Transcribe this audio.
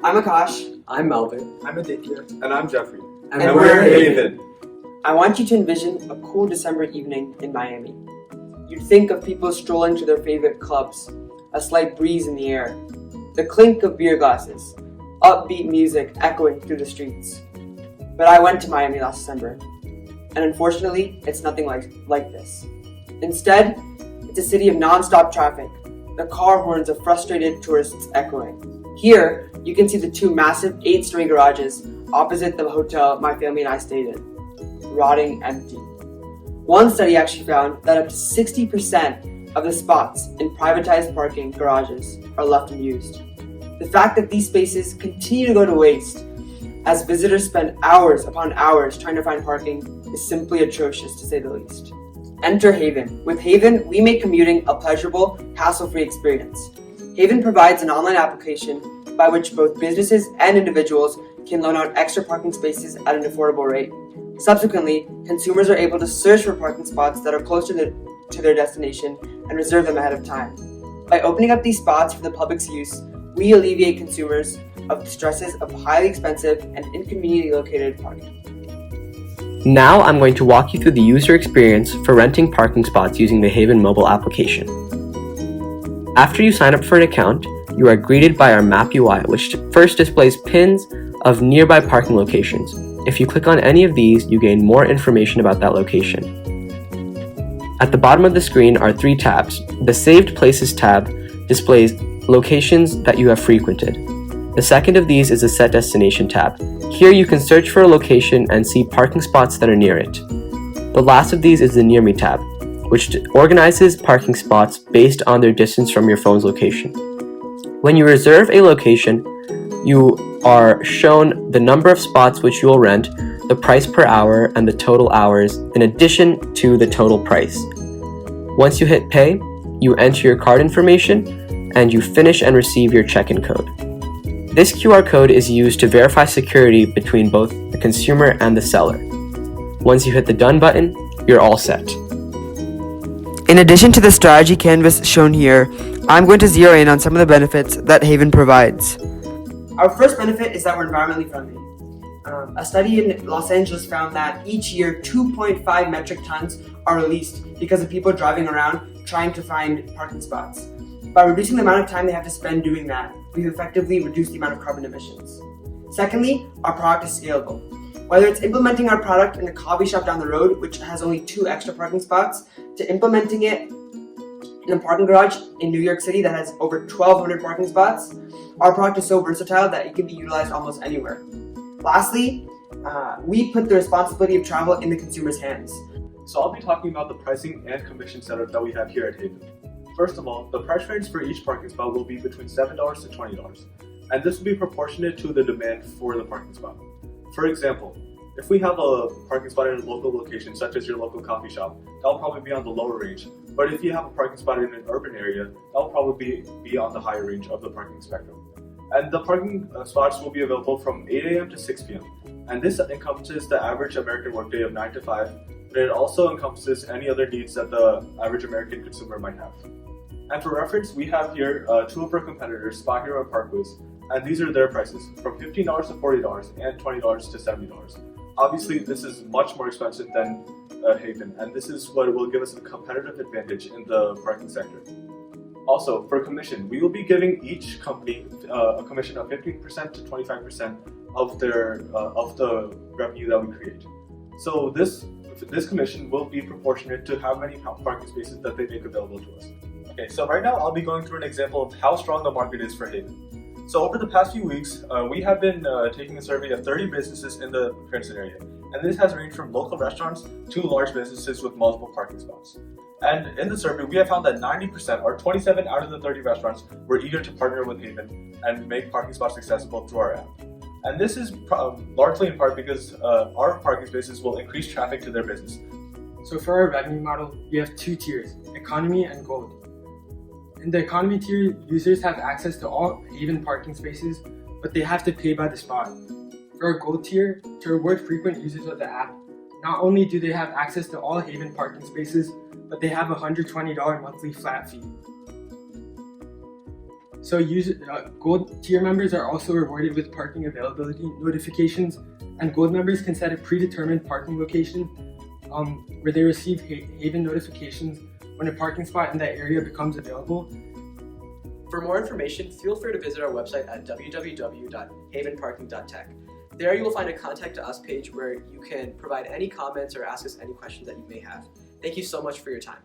I'm Akash. I'm Melvin. I'm Adityaa. And I'm Jeffrey. And we're Haven. I want you to envision a cool December evening in Miami. You'd think of people strolling to their favorite clubs, a slight breeze in the air, the clink of beer glasses, upbeat music echoing through the streets. But I went to Miami last December, and unfortunately, it's nothing like this. Instead, it's a city of non-stop traffic, the car horns of frustrated tourists echoing. Here, you can see the two massive 8-story garages opposite the hotel my family and I stayed in, rotting empty. One study actually found that up to 60% of the spots in privatized parking garages are left unused. The fact that these spaces continue to go to waste as visitors spend hours upon hours trying to find parking is simply atrocious, to say the least. Enter Haven. With Haven, we make commuting a pleasurable, hassle-free experience. Haven provides an online application by which both businesses and individuals can loan out extra parking spaces at an affordable rate. Subsequently, consumers are able to search for parking spots that are closer to their destination and reserve them ahead of time. By opening up these spots for the public's use, we alleviate consumers of the stresses of highly expensive and inconveniently located parking. Now I'm going to walk you through the user experience for renting parking spots using the Haven mobile application. After you sign up for an account, you are greeted by our Map UI, which first displays pins of nearby parking locations. If you click on any of these, you gain more information about that location. At the bottom of the screen are 3 tabs. The Saved Places tab displays locations that you have frequented. The second of these is the Set Destination tab. Here you can search for a location and see parking spots that are near it. The last of these is the Near Me tab, which organizes parking spots based on their distance from your phone's location. When you reserve a location, you are shown the number of spots which you will rent, the price per hour, and the total hours, in addition to the total price. Once you hit pay, you enter your card information, and you finish and receive your check-in code. This QR code is used to verify security between both the consumer and the seller. Once you hit the Done button, you're all set. In addition to the strategy canvas shown here, I'm going to zero in on some of the benefits that Haven provides. Our first benefit is that we're environmentally friendly. A study in Los Angeles found that each year 2.5 metric tons are released because of people driving around trying to find parking spots. By reducing the amount of time they have to spend doing that, we've effectively reduced the amount of carbon emissions. Secondly, our product is scalable. Whether it's implementing our product in the coffee shop down the road, which has only 2 extra parking spots, to implementing it in a parking garage in New York City that has over 1,200 parking spots, our product is so versatile that it can be utilized almost anywhere. Lastly, we put the responsibility of travel in the consumer's hands. So I'll be talking about the pricing and commission setup that we have here at Haven. First of all, the price range for each parking spot will be between $7 to $20, and this will be proportionate to the demand for the parking spot. For example, if we have a parking spot in a local location, such as your local coffee shop, that'll probably be on the lower range. But if you have a parking spot in an urban area, that'll probably be on the higher range of the parking spectrum. And the parking spots will be available from 8 a.m. to 6 p.m. And this encompasses the average American workday of 9 to 5, but it also encompasses any other needs that the average American consumer might have. And for reference, we have here 2 of our competitors, Spot Hero and Parkways, and these are their prices, from $15 to $40 and $20 to $70. Obviously, this is much more expensive than Haven, and this is what will give us a competitive advantage in the parking sector. Also, for commission, we will be giving each company a commission of 15% to 25% of the revenue that we create. So this commission will be proportionate to how many parking spaces that they make available to us. Okay, so right now I'll be going through an example of how strong the market is for Haven. So over the past few weeks, we have been taking a survey of 30 businesses in the Princeton area, and this has ranged from local restaurants to large businesses with multiple parking spots. And in the survey, we have found that 90%, or 27 out of the 30 restaurants, were eager to partner with Haven and make parking spots accessible through our app. And this is largely in part because our parking spaces will increase traffic to their business. So for our revenue model, we have 2 tiers, economy and gold. In the economy tier, users have access to all Haven parking spaces, but they have to pay by the spot. For our gold tier, to reward frequent users of the app, not only do they have access to all Haven parking spaces, but they have a $120 monthly flat fee. So gold tier members are also rewarded with parking availability notifications, and gold members can set a predetermined parking location where they receive Haven notifications when a parking spot in that area becomes available. For more information, feel free to visit our website at www.havenparking.tech. There you will find a Contact Us page where you can provide any comments or ask us any questions that you may have. Thank you so much for your time.